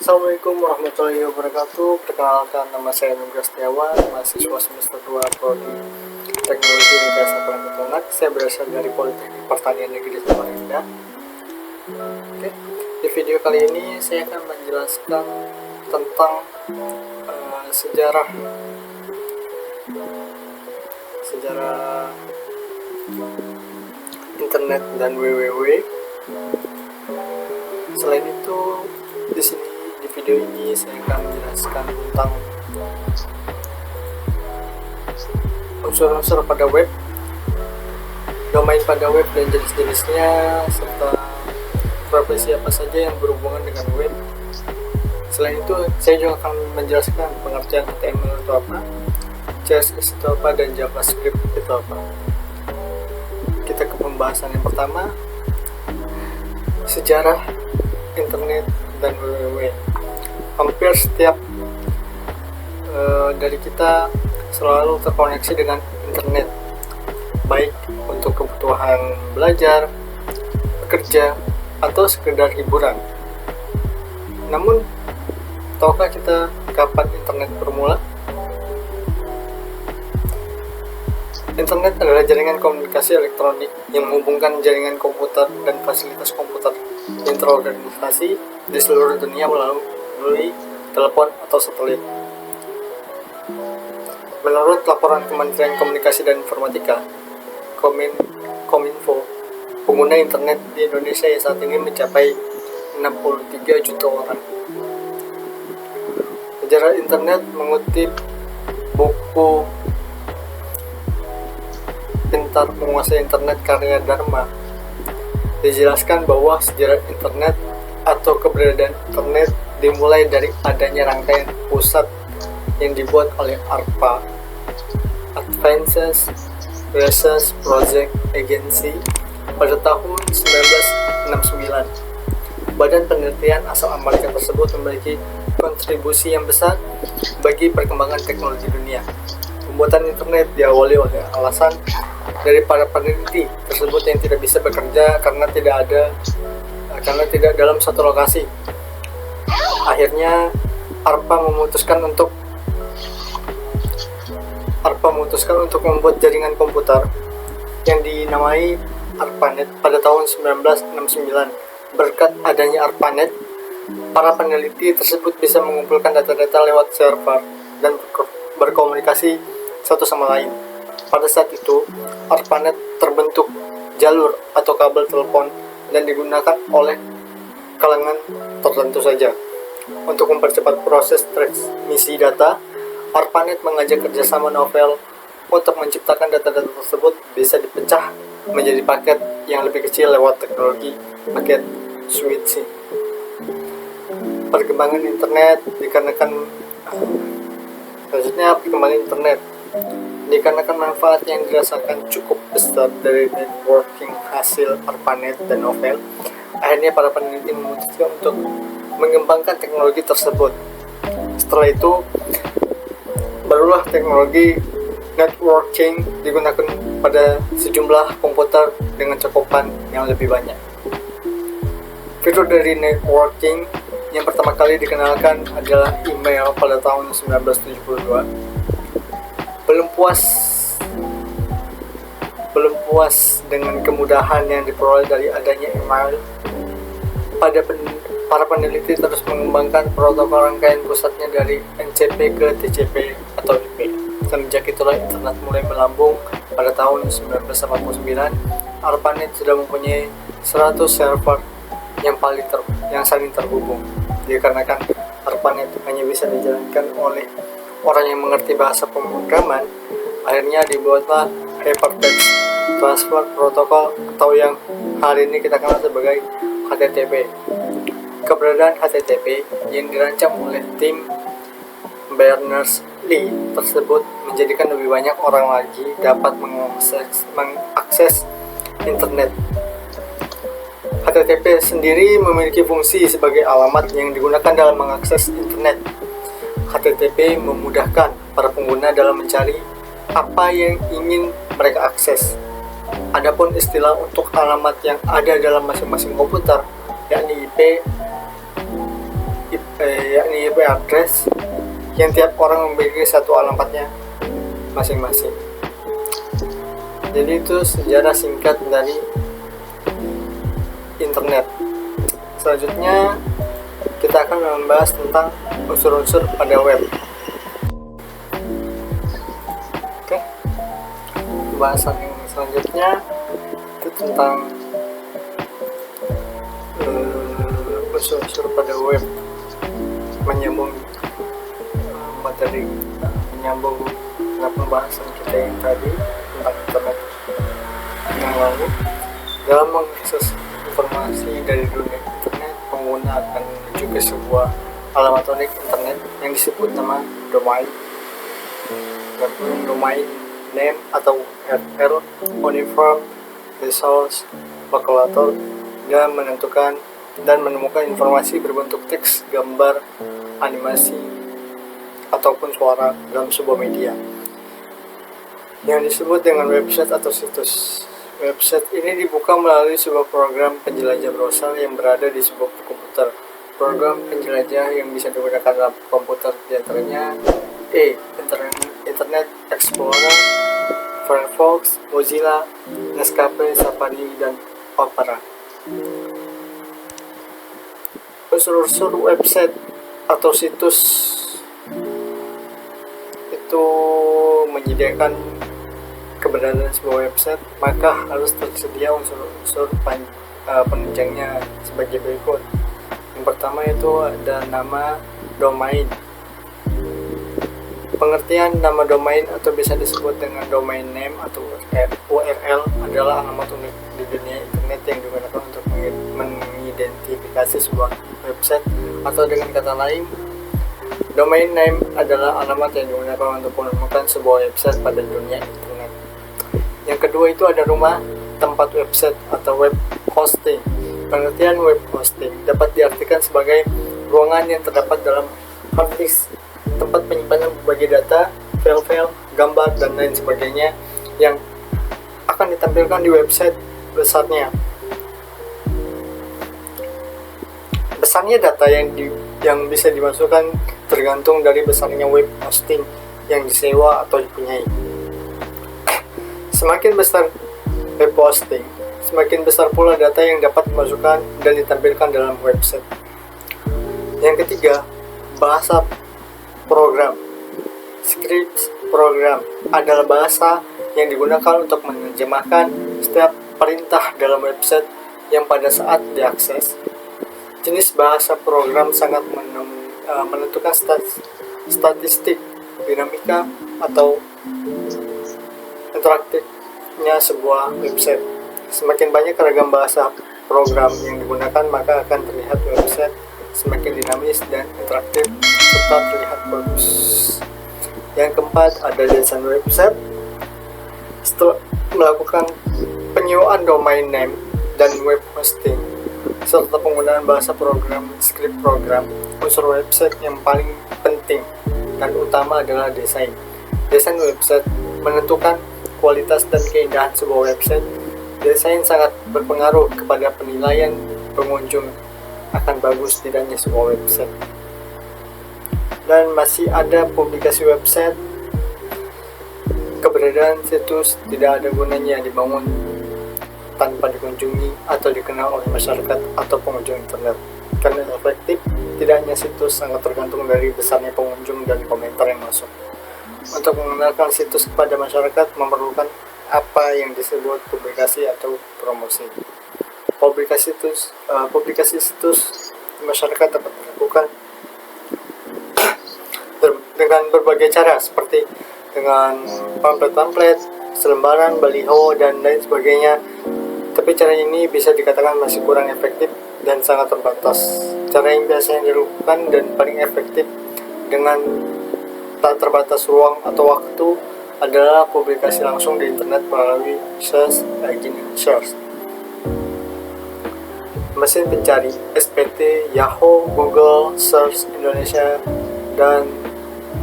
Assalamualaikum warahmatullahi wabarakatuh. Perkenalkan, nama saya Nugra Setiawan, mahasiswa semester 2 Prodi Teknologi Rekayasa Perangkat Lunak. Saya berasal dari Politeknik Pertanian Negeri Samarinda. Oke, di video kali ini saya akan menjelaskan tentang sejarah internet dan www. Selain itu, di video ini saya akan menjelaskan tentang unsur-unsur pada web, domain pada web dan jenis-jenisnya, serta profesi apa saja yang berhubungan dengan web. Selain itu, saya juga akan menjelaskan pengertian HTML itu apa, CSS itu apa, dan JavaScript itu apa. Kita ke pembahasan yang pertama, sejarah internet dan www. Hampir setiap dari kita selalu terkoneksi dengan internet, baik untuk kebutuhan belajar, bekerja, atau sekedar hiburan. Namun, tahukah kita kapan internet bermula? Internet adalah jaringan komunikasi elektronik yang menghubungkan jaringan komputer dan fasilitas komputer yang terorganisasi di seluruh dunia melalui telepon atau satelit. Menurut laporan Kementerian Komunikasi dan Informatika Kominfo, pengguna internet di Indonesia saat ini mencapai 63 juta orang. Sejarah internet mengutip buku Pintar Menguasai Internet karya Dharma. Dijelaskan bahwa sejarah internet atau keberadaan internet dimulai dari adanya rangkaian pusat yang dibuat oleh ARPA, Advanced Research Project Agency, pada tahun 1969. Badan penelitian asal Amerika tersebut memiliki kontribusi yang besar bagi perkembangan teknologi dunia. Pembuatan internet diawali oleh alasan dari para peneliti tersebut yang tidak bisa bekerja karena tidak dalam satu lokasi. Akhirnya ARPA memutuskan untuk membuat jaringan komputer yang dinamai ARPANET pada tahun 1969. Berkat adanya ARPANET, para peneliti tersebut bisa mengumpulkan data-data lewat server dan berkomunikasi satu sama lain. Pada saat itu, ARPANET terbentuk jalur atau kabel telepon dan digunakan oleh kalangan tertentu saja. Untuk mempercepat proses transmisi data, ARPANET mengajak kerjasama novel untuk menciptakan data-data tersebut bisa dipecah menjadi paket yang lebih kecil lewat teknologi paket switching. Perkembangan internet dikarenakan manfaat yang dirasakan cukup besar dari networking hasil ARPANET dan novel. Akhirnya para peneliti memutuskan untuk mengembangkan teknologi tersebut. Setelah itu, barulah teknologi networking digunakan pada sejumlah komputer dengan cakupan yang lebih banyak. Fitur dari networking yang pertama kali dikenalkan adalah email pada tahun 1972. Belum puas dengan kemudahan yang diperoleh dari adanya email, para peneliti terus mengembangkan protokol rangkaian pusatnya dari NCP ke TCP atau IP. Semenjak itulah internet mulai melambung. Pada tahun 1989, ARPANET sudah mempunyai 100 server yang saling terhubung. Dikarenakan ARPANET hanya bisa dijalankan oleh orang yang mengerti bahasa pemrograman, akhirnya dibuatlah Hypertext Transfer Protocol atau yang hari ini kita kenal sebagai HTTP. Keberadaan HTTP yang dirancang oleh tim Berners-Lee tersebut menjadikan lebih banyak orang lagi dapat mengakses internet. HTTP sendiri memiliki fungsi sebagai alamat yang digunakan dalam mengakses internet. HTTP memudahkan para pengguna dalam mencari apa yang ingin mereka akses. Adapun istilah untuk alamat yang ada dalam masing-masing komputer, yakni IP, yakni IP address yang tiap orang memiliki satu alamatnya masing-masing. Jadi itu sejarah singkat dari internet. Selanjutnya kita akan membahas tentang unsur-unsur pada web. Oke, pembahasan yang selanjutnya itu tentang unsur-unsur pada web, menyambung materi, menyambung dengan pembahasan kita yang tadi tentang internet yang lalu. Dalam mengakses informasi dari dunia internet, pengguna akan menuju ke sebuah alamat unik internet yang disebut nama domain. Domain name atau URL, uniform resource locator, dan menentukan dan menemukan informasi berbentuk teks, gambar, animasi, ataupun suara dalam sebuah media yang disebut dengan website atau situs. Website ini dibuka melalui sebuah program penjelajah browser yang berada di sebuah komputer. Program penjelajah yang bisa digunakan dalam komputer diantaranya Internet Explorer, Firefox, Mozilla, Netscape, Safari, dan Opera. Unsur-unsur website atau situs itu menyediakan keberadaan sebuah website, maka harus tersedia unsur-unsur penunjangnya sebagai berikut. Yang pertama itu ada nama domain. Pengertian nama domain atau bisa disebut dengan domain name atau URL adalah alamat unik di dunia internet yang digunakan untuk mengidentifikasi sebuah website, atau dengan kata lain, domain name adalah alamat yang digunakan untuk menemukan sebuah website pada dunia internet. Yang kedua itu ada rumah tempat website atau web hosting. Pengertian web hosting dapat diartikan sebagai ruangan yang terdapat dalam hard disk, tempat penyimpanan berbagai data, file-file, gambar, dan lain sebagainya yang akan ditampilkan di website besarnya. Besarnya data yang bisa dimasukkan tergantung dari besarnya web hosting yang disewa atau dipunyai. Semakin besar web hosting, semakin besar pula data yang dapat dimasukkan dan ditampilkan dalam website. Yang ketiga, bahasa program. Script program adalah bahasa yang digunakan untuk menerjemahkan setiap perintah dalam website yang pada saat diakses. Jenis bahasa program sangat menentukan statistik, dinamika, atau interaktifnya sebuah website. Semakin banyak ragam bahasa program yang digunakan, maka akan terlihat website semakin dinamis dan interaktif serta terlihat bagus. Yang keempat ada desain website. Setelah melakukan penyewaan domain name dan web hosting serta penggunaan bahasa program, script program, unsur website yang paling penting dan utama adalah desain. Desain website menentukan kualitas dan keindahan sebuah website. Desain sangat berpengaruh kepada penilaian pengunjung akan bagus tidaknya sebuah website. Dan masih ada publikasi website. Keberadaan situs tidak ada gunanya dibangun tanpa dikunjungi atau dikenal oleh masyarakat atau pengunjung internet. Karena efektif, tidaknya situs sangat tergantung dari besarnya pengunjung dan komentar yang masuk. Untuk mengenalkan situs kepada masyarakat memerlukan apa yang disebut publikasi atau promosi. Publikasi situs masyarakat dapat dilakukan dengan berbagai cara, seperti dengan pamflet, selembaran, baliho, dan lain sebagainya. Tapi cara ini bisa dikatakan masih kurang efektif dan sangat terbatas. Cara yang biasanya dilakukan dan paling efektif dengan tak terbatas ruang atau waktu adalah publikasi langsung di internet melalui search engine search. Mesin pencari SPT, Yahoo, Google, Search Indonesia, dan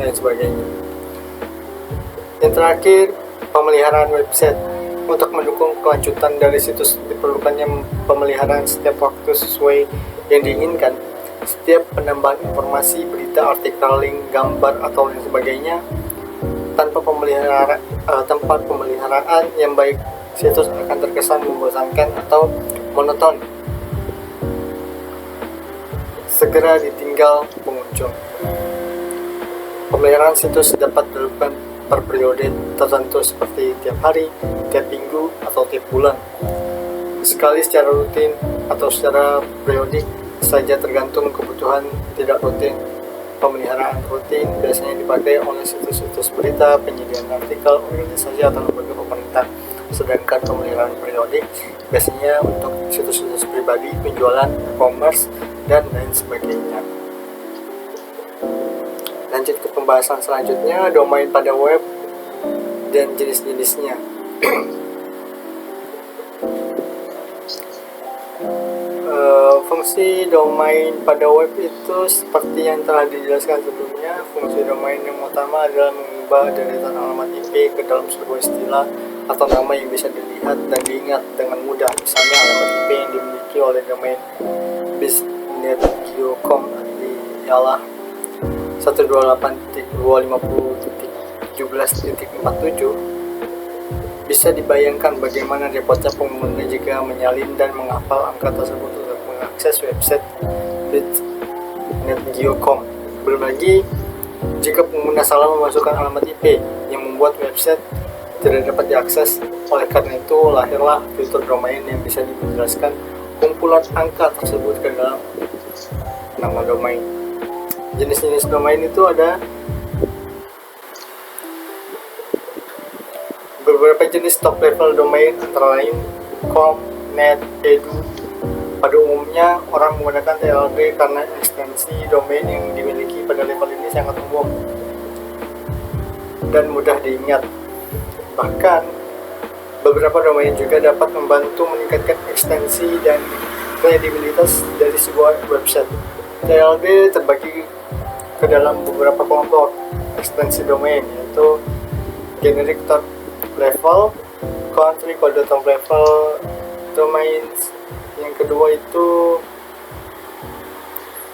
lain sebagainya. Yang terakhir, pemeliharaan website. Untuk mendukung kelanjutan dari situs diperlukannya pemeliharaan setiap waktu sesuai yang diinginkan. Setiap penambahan informasi, berita, artikel, link, gambar, atau lain sebagainya tanpa tempat pemeliharaan yang baik, situs akan terkesan membosankan atau monoton. Segera ditinggal pengunjung. Pemeliharaan situs dapat dilakukan per periode tertentu seperti tiap hari, tiap minggu, atau tiap bulan. Sekali secara rutin atau secara periodik saja tergantung kebutuhan tidak rutin. Pemeliharaan rutin biasanya dipakai oleh situs-situs berita, penyediaan artikel, organisasi, atau lembaga pemerintah. Sedangkan pemeliharaan periodik biasanya untuk situs-situs pribadi, penjualan, e-commerce, dan lain sebagainya. Lanjut ke pembahasan selanjutnya, domain pada web dan jenis-jenisnya. Fungsi domain pada web itu seperti yang telah dijelaskan sebelumnya. Fungsi domain yang utama adalah mengubah deretan alamat IP ke dalam sebuah istilah atau nama yang bisa dilihat dan diingat dengan mudah. Misalnya alamat IP yang dimiliki oleh domain biznet.geo.com ialah 128.250.17.47. Bisa dibayangkan bagaimana repotnya pengguna jika menyalin dan menghafal angka tersebut untuk mengakses website biznet.geo.com. Belum lagi jika pengguna salah memasukkan alamat IP yang membuat website tidak dapat diakses. Oleh karena itu lahirlah fitur domain yang bisa menjelaskan kumpulan angka tersebut ke dalam nama domain. Jenis-jenis domain itu ada beberapa jenis top level domain, antara lain com, net, edu. Pada umumnya orang menggunakan TLD karena ekstensi domain yang dimiliki pada level ini sangat umum dan mudah diingat. Bahkan beberapa domain juga dapat membantu meningkatkan ekstensi dan kredibilitas dari sebuah website. TLD terbagi ke dalam beberapa kelompok ekstensi domain, yaitu generic top level, country code top level domains. Yang kedua itu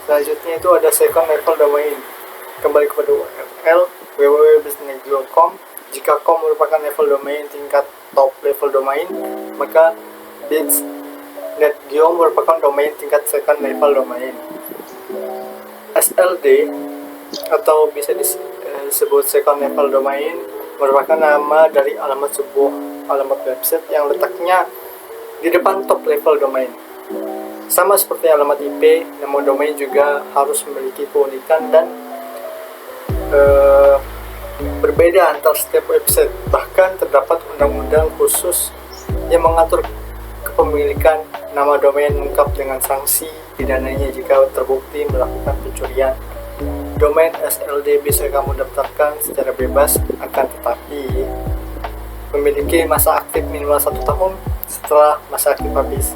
selanjutnya itu ada second level domain, kembali kepada URL www.biznet.geo.com. Jika com merupakan level domain tingkat top level domain, maka biznet.geo merupakan domain tingkat second level domain. SLD atau bisa disebut second level domain merupakan nama dari alamat sebuah alamat website yang letaknya di depan top level domain. Sama seperti alamat IP, nama domain juga harus memiliki keunikan dan berbeda antar setiap website. Bahkan terdapat undang-undang khusus yang mengatur kepemilikan nama domain lengkap dengan sanksi pidananya jika terbukti melakukan pencurian. Domain SLD bisa kamu daftarkan secara bebas, akan tetapi memiliki masa aktif minimal 1 tahun. Setelah masa aktif habis,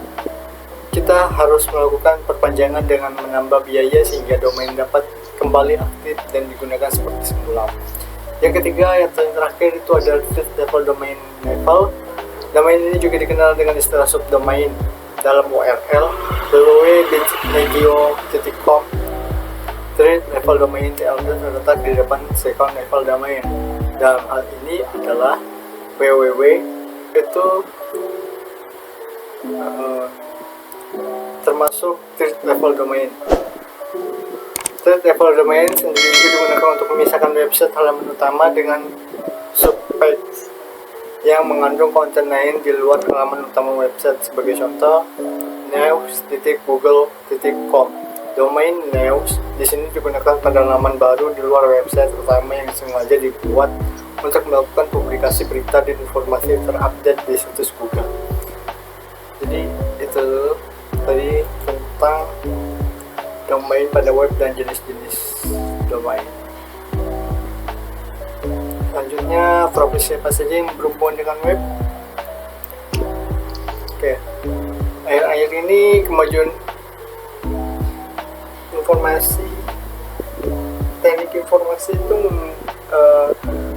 kita harus melakukan perpanjangan dengan menambah biaya sehingga domain dapat kembali aktif dan digunakan seperti semula. Yang ketiga, yang terakhir itu adalah third level domain level. Domain ini juga dikenal dengan istilah subdomain dalam URL www.biznet.geo.com. Third level domain TLD terletak di depan second level domain. Dalam hal ini adalah www itu termasuk third level domain. Third level domain sendiri digunakan untuk memisahkan website halaman utama dengan subpage yang mengandung konten lain di luar halaman utama website. Sebagai contoh, news.google.com. Domain news di sini digunakan pada halaman baru di luar website utama yang sengaja dibuat untuk melakukan publikasi berita dan informasi terupdate di situs Google. Jadi itu tadi tentang domain pada web dan jenis-jenis domain. Selanjutnya, profesi apa saja yang berhubungan dengan web? Oke, akhir-akhir ini kemajuan informasi, teknik informasi itu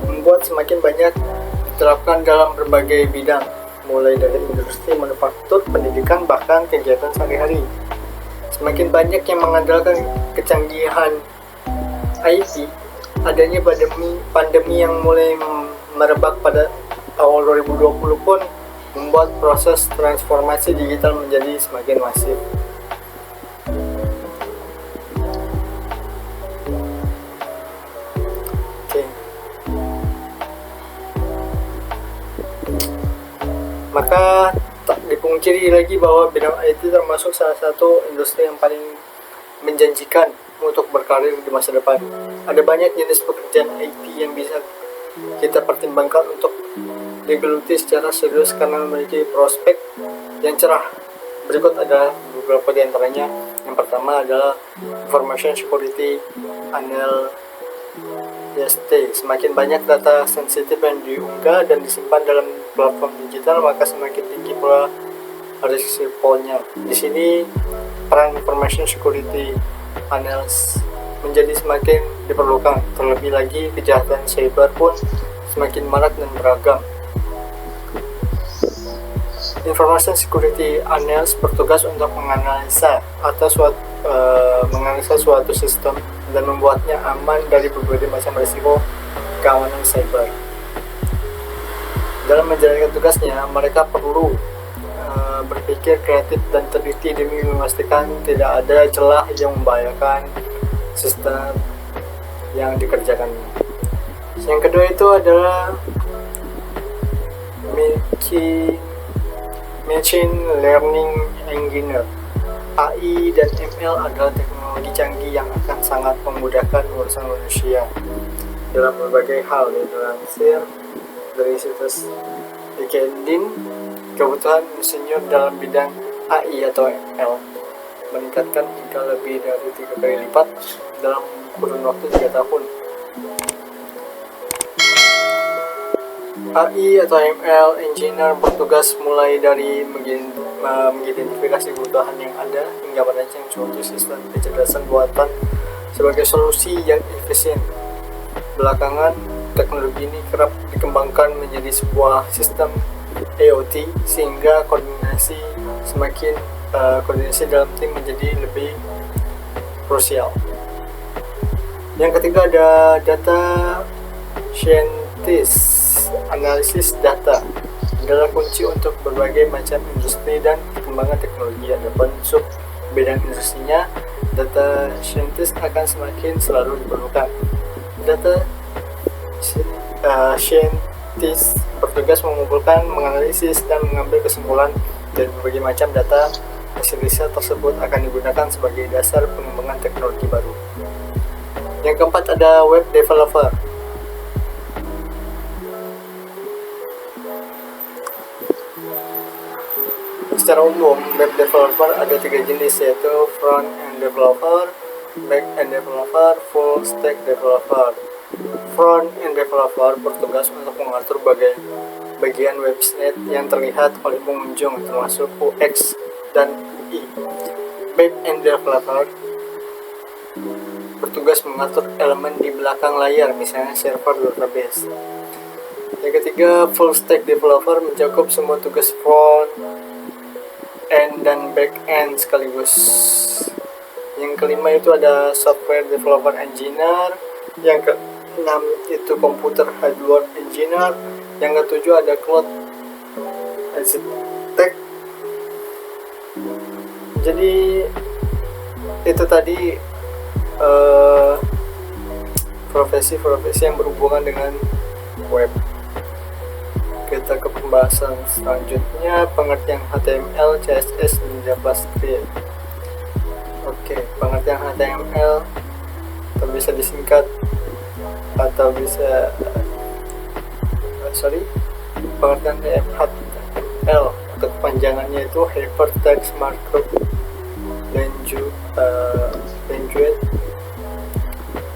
membuat semakin banyak diterapkan dalam berbagai bidang, mulai dari industri, manufaktur, pendidikan, bahkan kegiatan sehari-hari. Semakin banyak yang mengandalkan kecanggihan IT, adanya pandemi yang mulai merebak pada awal 2020 pun membuat proses transformasi digital menjadi semakin masif. Oke. Maka tak dipungkiri lagi bahwa bidang IT termasuk salah satu industri yang paling menjanjikan untuk berkarir di masa depan. Ada banyak jenis pekerjaan IT yang bisa kita pertimbangkan untuk digeluti secara serius karena memiliki prospek yang cerah. Berikut adalah beberapa di antaranya. Yang pertama adalah Information Security Analyst. Semakin banyak data sensitif yang diunggah dan disimpan dalam platform digital, maka semakin tinggi pula risikonya. Di sini peran Information Security Analyst menjadi semakin diperlukan. Terlebih lagi kejahatan cyber pun semakin marak dan beragam. Information Security Analyst bertugas untuk menganalisa suatu sistem dan membuatnya aman dari berbagai macam risiko keamanan cyber. Dalam menjalankan tugasnya, mereka perlu berpikir kreatif dan teliti demi memastikan tidak ada celah yang membahayakan sistem yang dikerjakannya. Yang kedua itu adalah Machine Learning Engineer. AI dan ML adalah teknologi canggih yang akan sangat memudahkan urusan manusia dalam berbagai hal. Dilansir dari situs LinkedIn, kebutuhan insinyur dalam bidang AI atau ML meningkatkan hingga lebih dari 3 kali lipat dalam kurun waktu 3 tahun. AI atau ML engineer bertugas mulai dari mengidentifikasi kebutuhan yang ada hingga merancang suatu sistem kecerdasan buatan sebagai solusi yang efisien. Belakangan, teknologi ini kerap dikembangkan menjadi sebuah sistem IoT sehingga koordinasi dalam tim menjadi lebih krusial. Yang ketiga ada data scientist. Analisis data adalah kunci untuk berbagai macam industri dan perkembangan teknologi. Adapun sub bidang industrinya, data scientist akan semakin selalu diperlukan. Data scientist bertugas mengumpulkan, menganalisis, dan mengambil kesimpulan dari berbagai macam data. Hasil riset tersebut akan digunakan sebagai dasar pengembangan teknologi baru. Yang keempat ada web developer. Secara umum, web developer ada 3 jenis, yaitu front-end developer, back-end developer, full-stack developer. Front-end developer bertugas untuk mengatur bagian website yang terlihat oleh pengunjung, termasuk UX dan UI. Back-end developer bertugas mengatur elemen di belakang layar, misalnya server database. Yang ketiga, full-stack developer mencakup semua tugas front end dan back end sekaligus. Yang kelima itu ada software developer engineer. Yang keenam itu computer hardware engineer. Yang ketujuh ada cloud architect. Jadi itu tadi profesi-profesi yang berhubungan dengan web. Kita ke pembahasan selanjutnya, pengertian HTML, CSS, dan JavaScript. Oke, pengertian HTML atau bisa disingkat atau bisa pengertian HTML atau kepanjangannya itu Hypertext Markup Language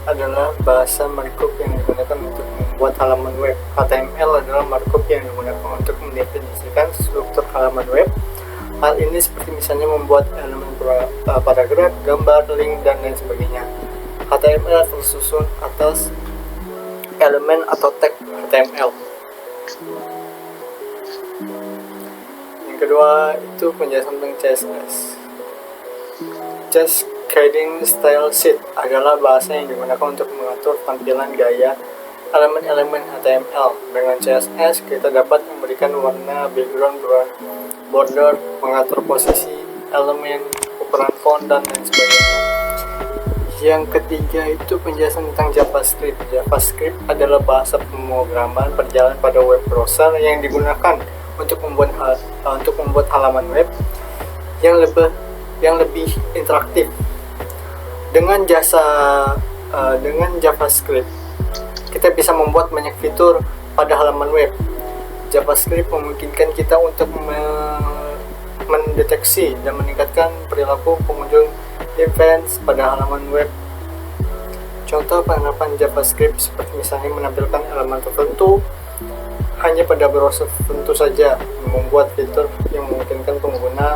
adalah bahasa markup yang digunakan untuk membuat halaman web. HTML adalah markup yang digunakan untuk mendefinisikan struktur halaman web. Hal ini seperti misalnya membuat elemen paragraf, gambar, link, dan lain sebagainya. HTML tersusun atas elemen atau tag HTML. Yang kedua itu penjelasan tentang CSS. Cascading Style Sheet adalah bahasa yang digunakan untuk mengatur tampilan gaya elemen-elemen HTML. Dengan CSS, kita dapat memberikan warna, background, border, mengatur posisi elemen, ukuran font, dan lain sebagainya. Yang ketiga itu penjelasan tentang JavaScript. JavaScript adalah bahasa pemrograman berjalan pada web browser yang digunakan untuk membuat halaman web yang lebih interaktif. Dengan JavaScript, kita bisa membuat banyak fitur pada halaman web. JavaScript memungkinkan kita untuk mendeteksi dan meningkatkan perilaku pengunjung events pada halaman web. Contoh penerapan JavaScript seperti misalnya menampilkan elemen tertentu hanya pada browser tertentu saja, membuat fitur yang memungkinkan pengguna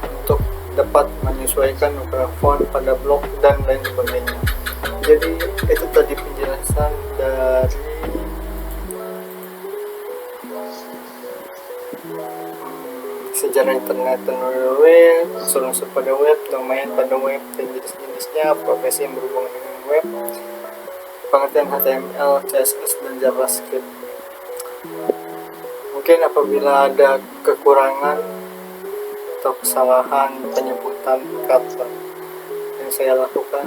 untuk dapat menyesuaikan ukuran font pada blog dan lain sebagainya. Jadi itu tadi penjelasan dari sejarah internet dan web, unsur-unsur pada web, domain pada web, dan jenis-jenisnya, profesi yang berhubungan dengan web, pengertian HTML, CSS, dan JavaScript. Mungkin apabila ada kekurangan atau kesalahan penyebutan kata yang saya lakukan,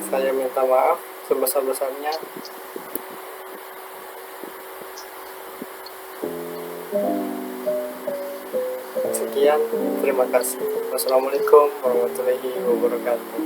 saya minta maaf sebesar-besarnya. Sekian, terima kasih. Wassalamualaikum warahmatullahi wabarakatuh.